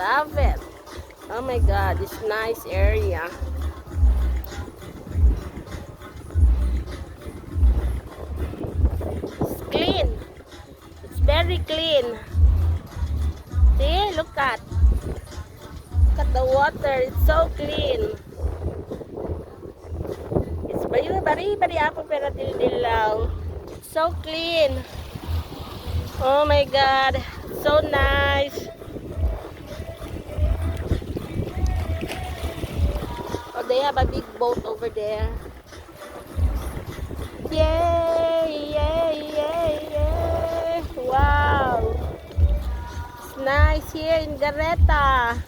love it. Oh my God, this nice area. It's clean. It's very clean. See, look at the water. It's so clean. It's bari ako pero dildilaw. It's so clean. Oh my God, so nice. Oh, they have a big boat over there. Yay, yay, yay, yay. Wow. It's nice here in Gareta.